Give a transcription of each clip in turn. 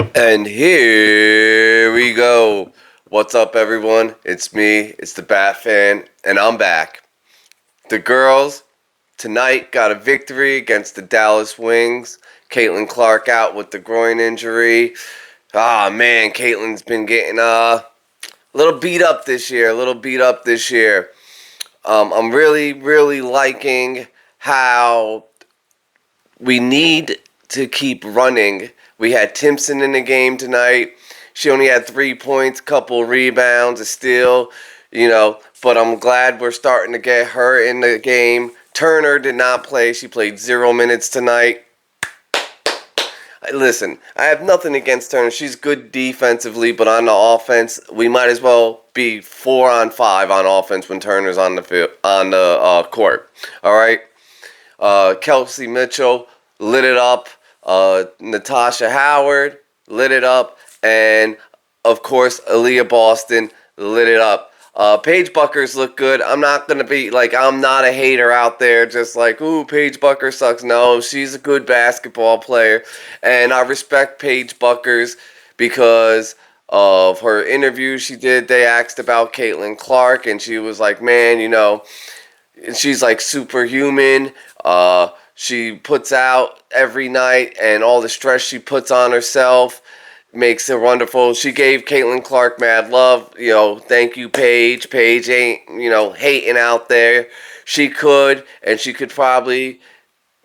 And here we go. What's up, everyone? It's me, it's the Bat Fan, and I'm back. The girls tonight got a victory against the Dallas Wings. Caitlin Clark out with the groin injury. Ah, man, Caitlin's been getting a little beat up this year. I'm really liking how we need to keep running. We had Timpson in the game tonight. She only had 3 points, couple rebounds, a steal, but I'm glad we're starting to get her in the game. Turner did not play. She played 0 minutes tonight. Listen, I have nothing against Turner. She's good defensively, but on the offense, we might as well be 4-on-5 on offense when Turner's on the field, on the court. All right. Kelsey Mitchell lit it up. Natasha Howard lit it up. And, of course, Aaliyah Boston lit it up. Paige Buckers look good. I'm not going to be, I'm not a hater out there just like, ooh, Paige Buckers sucks. No, she's a good basketball player. And I respect Paige Buckers because of her interview she did. They asked about Caitlin Clark, and she was like, man, she's like superhuman. She puts out every night, and all the stress she puts on herself makes her wonderful. She gave Caitlin Clark mad love. Thank you, Paige. Paige ain't, hating out there. And she could probably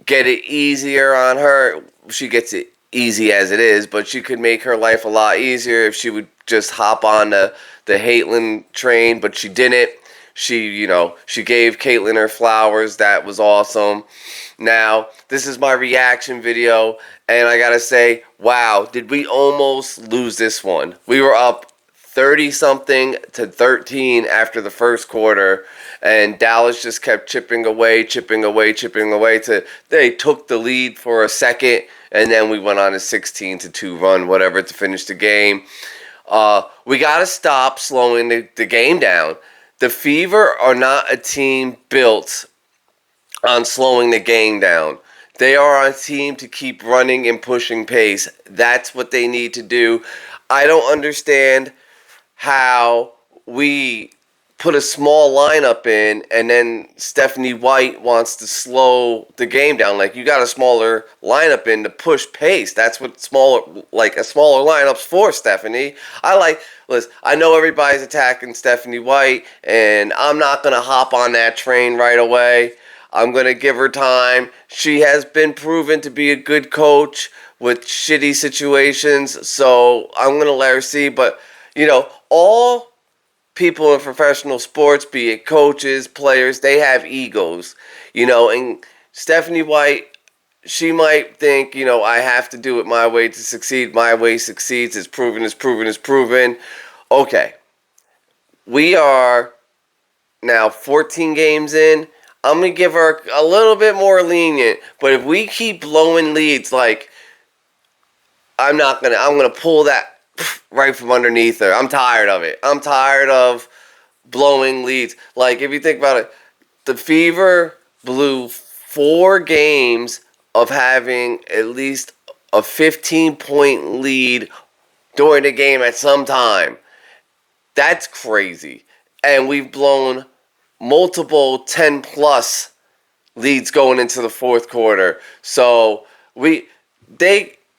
get it easier on her. She gets it easy as it is, but she could make her life a lot easier if she would just hop on the Caitlin train, but she didn't. She gave Caitlin her flowers. That was awesome. Now, this is my reaction video, and I gotta say, wow, did we almost lose this one? We were up 30-something to 13 after the first quarter, and Dallas just kept chipping away to they took the lead for a second, and then we went on a 16-2 run, whatever, to finish the game. We gotta stop slowing the game down. The Fever are not a team built on slowing the game down. They are a team to keep running and pushing pace. That's what they need to do. I don't understand how we put a small lineup in and then Stephanie White wants to slow the game down. Like, you got a smaller lineup in to push pace. That's what a smaller lineup's for, Stephanie. Listen, I know everybody's attacking Stephanie White, and I'm not going to hop on that train right away. I'm going to give her time. She has been proven to be a good coach with shitty situations, so I'm going to let her see. But, all people in professional sports, be it coaches, players, they have egos, and Stephanie White, she might think, I have to do it my way to succeed. My way succeeds. It's proven. Okay. We are now 14 games in. I'm going to give her a little bit more lenient. But if we keep blowing leads, I'm going to pull that right from underneath her. I'm tired of it. I'm tired of blowing leads. Like, if you think about it, the Fever blew 4 games of having at least a 15-point lead during the game at some time. That's crazy. And we've blown multiple 10-plus leads going into the fourth quarter. So,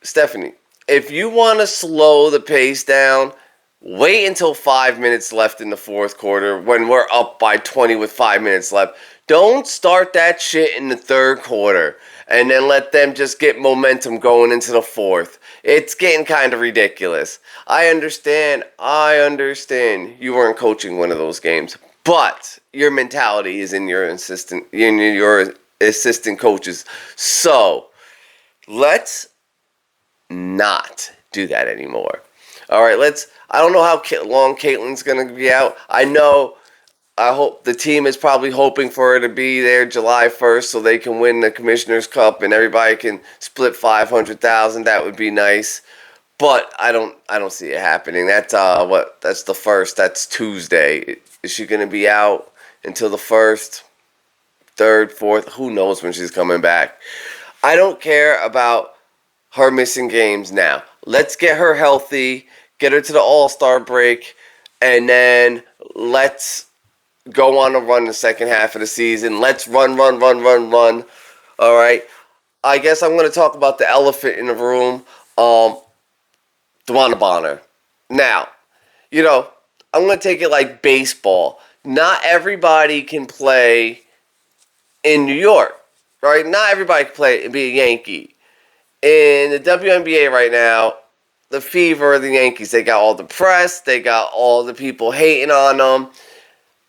Stephanie, if you want to slow the pace down, wait until 5 minutes left in the fourth quarter when we're up by 20 with 5 minutes left. Don't start that shit in the third quarter and then let them just get momentum going into the fourth. It's getting kind of ridiculous. I understand you weren't coaching one of those games, but your mentality is in your assistant coaches. So, let's not do that anymore. All right, I don't know how long Caitlin's going to be out. I hope the team is probably hoping for her to be there July 1st so they can win the Commissioner's Cup and everybody can split $500,000. That would be nice. But I don't see it happening. That's the first. That's Tuesday. Is she going to be out until the 1st, 3rd, 4th? Who knows when she's coming back? I don't care about her missing games now. Let's get her healthy, get her to the All-Star break, and then let's go on a run the second half of the season. Let's run, run, run, run, run. All right. I guess I'm going to talk about the elephant in the room, Dewanna Bonner. Now, I'm going to take it like baseball. Not everybody can play in New York, right? Not everybody can play and be a Yankee. In the WNBA right now, the Fever, the Yankees, they got all the press, they got all the people hating on them.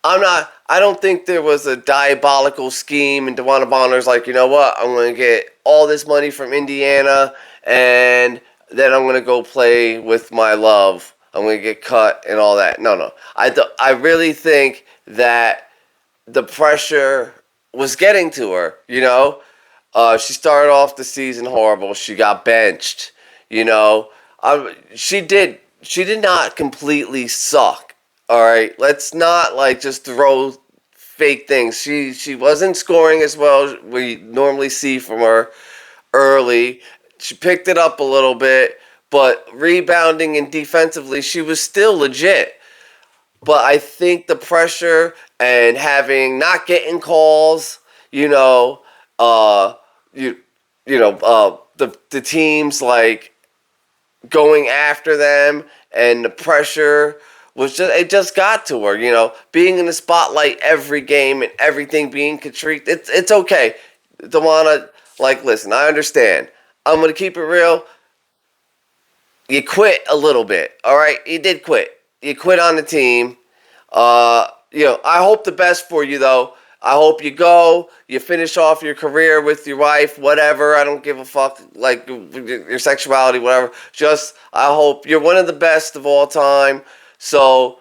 I don't think there was a diabolical scheme, and Dewanna Bonner's like, you know what, I'm going to get all this money from Indiana, and then I'm going to go play with my love. I'm going to get cut and all that. No. I really think that the pressure was getting to her, She started off the season horrible. She got benched, She did not completely suck. All right, let's not just throw fake things. She wasn't scoring as well as we normally see from her early. She picked it up a little bit, but rebounding and defensively, she was still legit. But I think the pressure and not getting calls, the teams going after them, and the pressure it just got to her, being in the spotlight every game and everything being contrite. It's okay. Dewanna, listen, I understand. I'm going to keep it real. You quit a little bit, all right? You did quit. You quit on the team. I hope the best for you, though. I hope you finish off your career with your wife, whatever. I don't give a fuck, your sexuality, whatever. I hope you're one of the best of all time. So,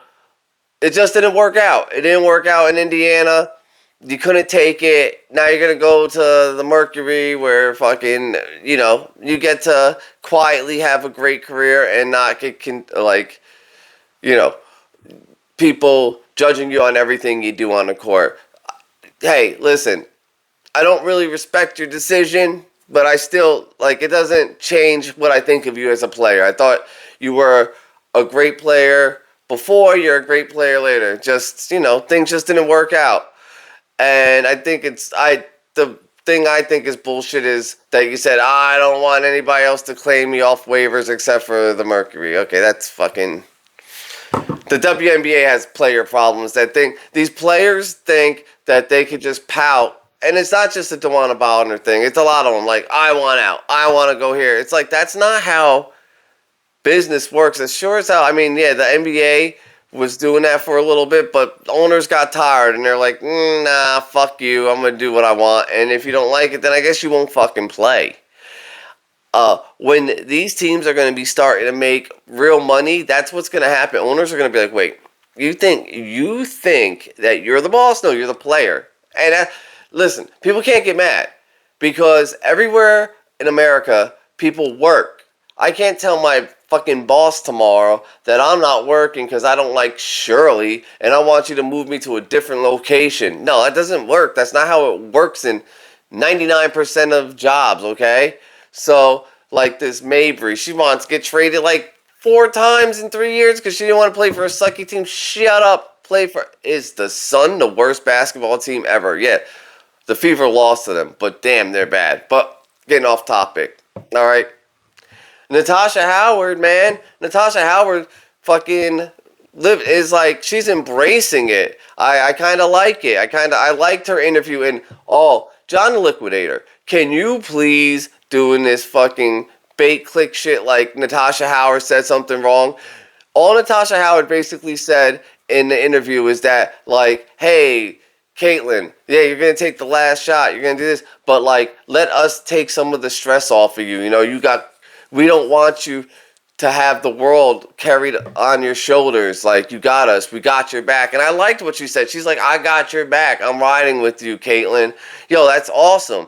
it just didn't work out. It didn't work out in Indiana. You couldn't take it. Now you're going to go to the Mercury where you get to quietly have a great career and not get, people judging you on everything you do on the court. Hey, listen, I don't really respect your decision, but I still, it doesn't change what I think of you as a player. I thought you were a great player before, you're a great player later. Just, things just didn't work out. And I think the thing I think is bullshit is that you said, I don't want anybody else to claim me off waivers except for the Mercury. Okay, that's fucking... The WNBA has player problems. These players think that they could just pout. And it's not just a Dewanna Bonner thing. It's a lot of them. I want out. I want to go here. It's that's not how business works. As sure as hell. The NBA was doing that for a little bit, but owners got tired and they're like, nah, fuck you. I'm going to do what I want. And if you don't like it, then I guess you won't fucking play. When these teams are going to be starting to make real money, that's what's going to happen. Owners are going to be like, wait, you think that you're the boss? No, you're the player. And listen, people can't get mad because everywhere in America, people work. I can't tell my fucking boss tomorrow that I'm not working because I don't like Shirley and I want you to move me to a different location. No, that doesn't work. That's not how it works in 99% of jobs, okay? So, this Mabry, she wants to get traded 4 times in 3 years because she didn't want to play for a sucky team. Shut up. Is the Sun the worst basketball team ever? Yeah, the Fever lost to them, but damn, they're bad. But getting off topic. All right. Natasha Howard, man. Natasha Howard fucking she's embracing it. I kind of like it. I liked her interview and, John the Liquidator, can you please doing this fucking bait click shit Natasha Howard said something wrong? All Natasha Howard basically said in the interview is that, hey, Caitlin, yeah, you're going to take the last shot. You're going to do this. But, let us take some of the stress off of you. We don't want you to have the world carried on your shoulders. You got us. We got your back. And I liked what she said. She's like, I got your back. I'm riding with you, Caitlin. Yo, that's awesome.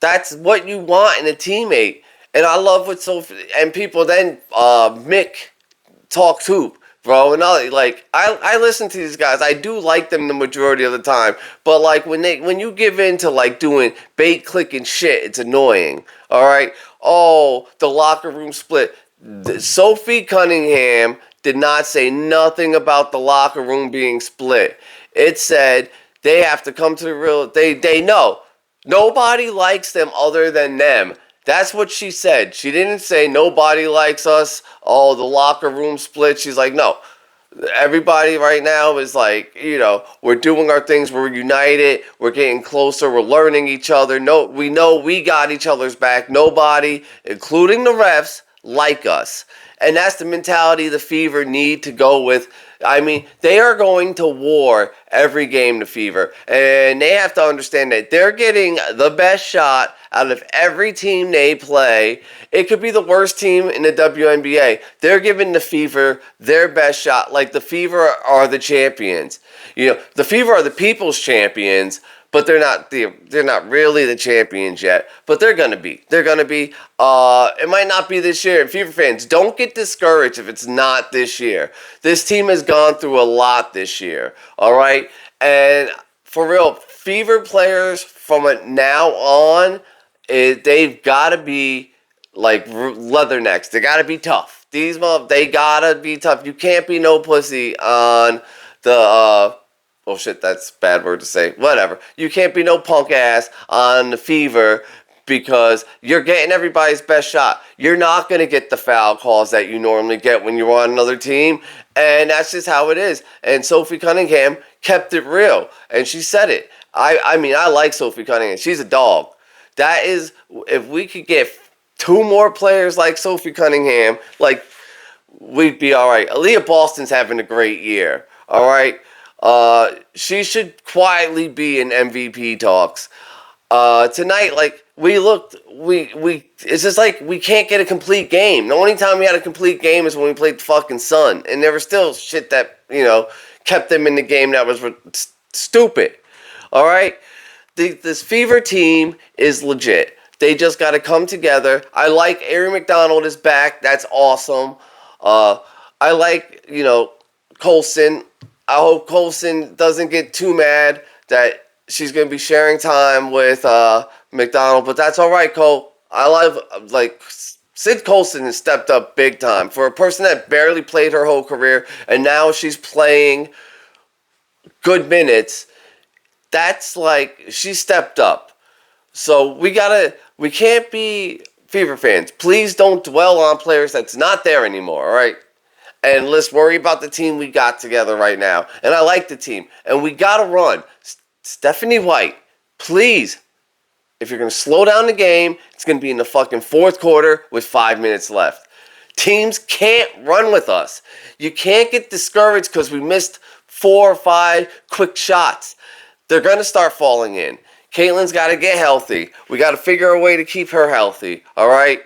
That's what you want in a teammate. And I love what Sophie and people then Mick talks hoop, bro. And I listen to these guys. I do like them the majority of the time. But when you give in to doing bait clicking shit, it's annoying. All right. Oh, the locker room split. Sophie Cunningham did not say nothing about the locker room being split. It said they have to come to the real. They know nobody likes them other than them. That's what she said. She didn't say nobody likes us. Oh, the locker room split. She's like, no. Everybody right now is like, we're doing our things. We're united. We're getting closer. We're learning each other. No, we know we got each other's back. Nobody, including the refs, like us. And that's the mentality the Fever need to go with. I mean, they are going to war every game, the Fever. And they have to understand that they're getting the best shot out of every team they play. It could be the worst team in the WNBA. They're giving the Fever their best shot. Like, the Fever are the champions. The Fever are the people's champions, but they're not really the champions yet. But they're gonna be. They're gonna be. It might not be this year. And Fever fans, don't get discouraged if it's not this year. This team has gone through a lot this year. All right, and for real, Fever players from now on, they've got to be like leathernecks. They got to be tough. They gotta be tough. You can't be no pussy on the. Oh shit, that's a bad word to say. Whatever. You can't be no punk ass on the Fever because you're getting everybody's best shot. You're not going to get the foul calls that you normally get when you're on another team. And that's just how it is. And Sophie Cunningham kept it real. And she said it. I mean, I like Sophie Cunningham. She's a dog. That is, if we could get 2 more players like Sophie Cunningham, like, we'd be all right. Aaliyah Boston's having a great year. All right. She should quietly be in MVP talks. Tonight, like, it's just like we can't get a complete game. The only time we had a complete game is when we played the fucking Sun. And there was still shit that, kept them in the game that was stupid. All right? This Fever team is legit. They just got to come together. I like Aari McDonald is back. That's awesome. I like, Colson. I hope Colson doesn't get too mad that she's going to be sharing time with McDonald, but that's all right, Cole. I love, Sid Colson has stepped up big time. For a person that barely played her whole career, and now she's playing good minutes, that's she stepped up. So we can't be Fever fans. Please don't dwell on players that's not there anymore, all right? And let's worry about the team we got together right now. And I like the team. And we got to run. Stephanie White, please, if you're going to slow down the game, it's going to be in the fucking 4th quarter with 5 minutes left. Teams can't run with us. You can't get discouraged because we missed 4 or 5 quick shots. They're going to start falling in. Caitlin's got to get healthy. We got to figure a way to keep her healthy. All right?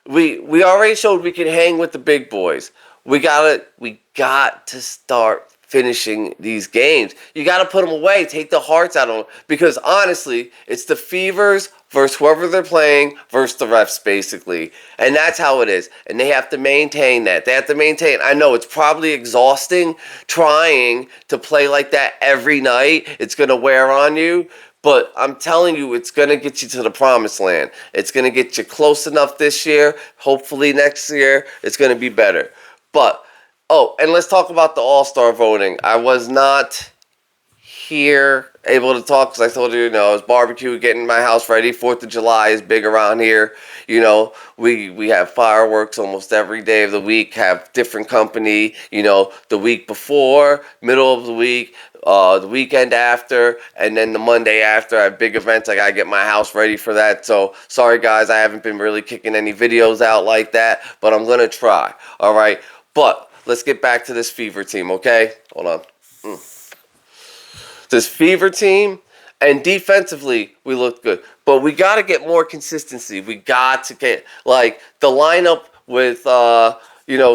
We already showed we can hang with the big boys. We got to start finishing these games. You got to put them away. Take the hearts out of them. Because honestly, it's the Fevers versus whoever they're playing versus the refs, basically. And that's how it is. And they have to maintain that. They have to maintain. I know it's probably exhausting trying to play like that every night. It's going to wear on you. But I'm telling you, it's going to get you to the promised land. It's going to get you close enough this year. Hopefully next year, it's going to be better. But, and let's talk about the All-Star voting. I was not here able to talk because I told you, I was barbecue, getting my house ready. 4th of July is big around here. We have fireworks almost every day of the week, have different company, the week before, middle of the week, the weekend after, and then the Monday after. I have big events. I got to get my house ready for that. So, sorry guys, I haven't been really kicking any videos out like that, but I'm going to try. All right? But let's get back to this Fever team, okay? Hold on. This Fever team, and defensively, we looked good. But we got to get more consistency. We got to get, the lineup with,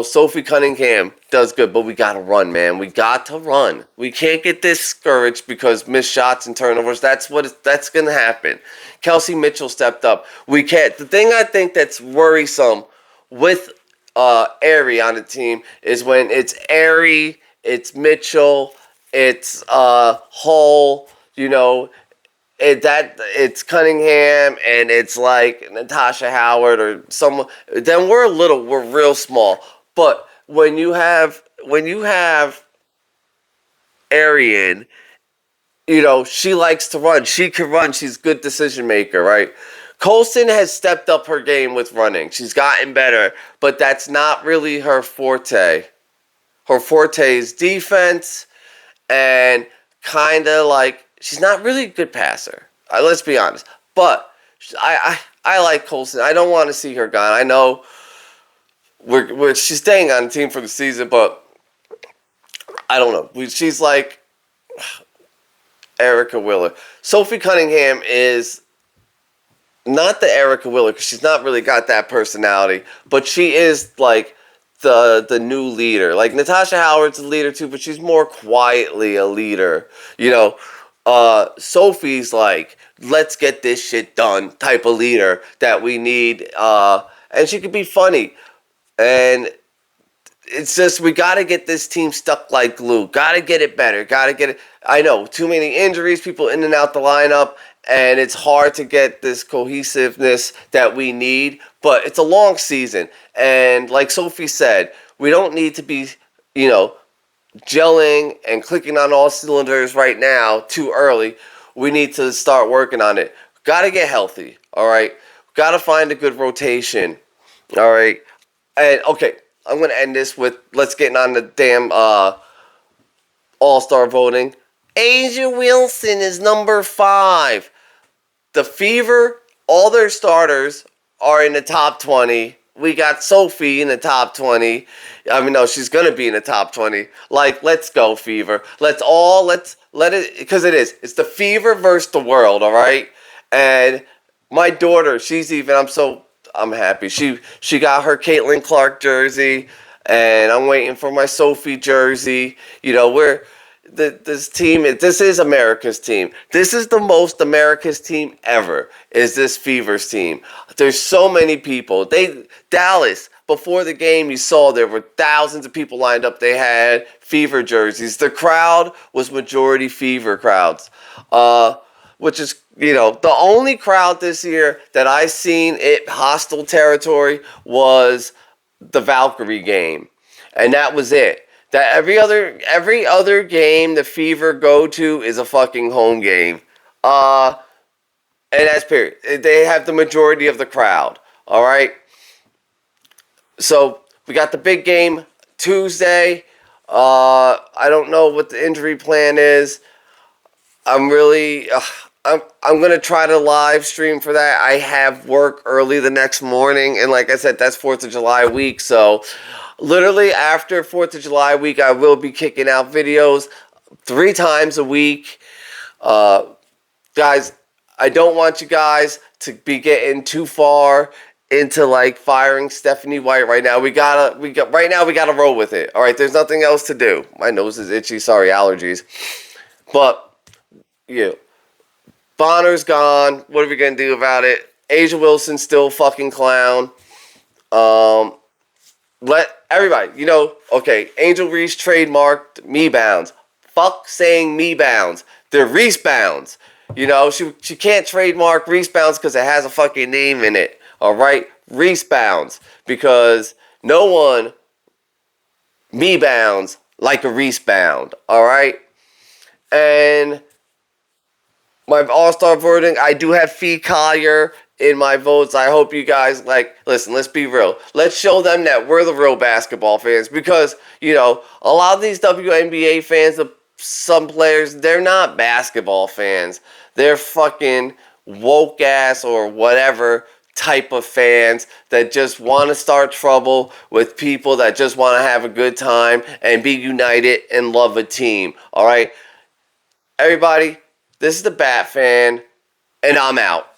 Sophie Cunningham does good, but we got to run, man. We got to run. We can't get discouraged because missed shots and turnovers. That's going to happen. Kelsey Mitchell stepped up. We can't. The thing I think that's worrisome with Aari on the team is when it's Aari, it's Mitchell, it's Hull, it's Cunningham and it's like Natasha Howard or someone, then we're real small. But when you have Arian, she likes to run. She can run. She's a good decision maker, right? Colson has stepped up her game with running. She's gotten better, but that's not really her forte. Her forte is defense and kind of like she's not really a good passer. Let's be honest. But I like Colson. I don't want to see her gone. I know she's staying on the team for the season, but I don't know. She's like Erica Willer. Sophie Cunningham is not the Erica Willer because she's not really got that personality, but she is like the new leader. Like Natasha Howard's a leader too, but she's more quietly a leader. Sophie's like, let's get this shit done type of leader that we need. And she could be funny. And it's just, we got to get this team stuck like glue. Got to get it better. Got to get it. I know, too many injuries, people in and out the lineup, and it's hard to get this cohesiveness that we need. But it's a long season. And like Sophie said, we don't need to be, gelling and clicking on all cylinders right now too early. We need to start working on it. Got to get healthy, all right? Got to find a good rotation, all right? And, okay, I'm going to end this with, let's get on the damn All-Star voting. Asia Wilson is number 5. The Fever, all their starters are in the top 20. We got Sophie in the top 20. I mean, no, she's going to be in the top 20. Like, let's go, Fever. Let it, because it is. It's the Fever versus the world, all right? And my daughter, I'm happy. She got her Caitlin Clark jersey, and I'm waiting for my Sophie jersey. This is America's team. This is the most America's team ever, is this Fever's team. There's so many people. Dallas, before the game, you saw there were thousands of people lined up. They had Fever jerseys. The crowd was majority Fever crowds, which is, the only crowd this year that I seen it hostile territory was the Valkyrie game, and that was it. That every other game the Fever go to is a fucking home game. And that's period. They have the majority of the crowd. All right. So we got the big game Tuesday. I don't know what the injury plan is. I'm gonna try to live stream for that. I have work early the next morning, and like I said, that's 4th of July week, so literally after 4th of July week, I will be kicking out videos 3 times a week. Guys, I don't want you guys to be getting too far into like firing Stephanie White right now. We gotta roll with it. All right, there's nothing else to do. My nose is itchy. Sorry, allergies. But Bonner's gone. What are we gonna do about it? Asia Wilson still fucking clown. Let everybody, okay, Angel Reese trademarked Mebounds. Fuck saying Mebounds. They're Reesebounds. She can't trademark Reesebounds because it has a fucking name in it. All right? Reesebounds. Because no one Mebounds like a Reesebound. All right? And my All-Star voting, I do have Fee Collier in my votes. I hope you guys listen, let's be real. Let's show them that we're the real basketball fans because, a lot of these WNBA fans, some players, they're not basketball fans. They're fucking woke ass or whatever type of fans that just want to start trouble with people that just want to have a good time and be united and love a team. All right? Everybody, this is the Bat Fan, and I'm out.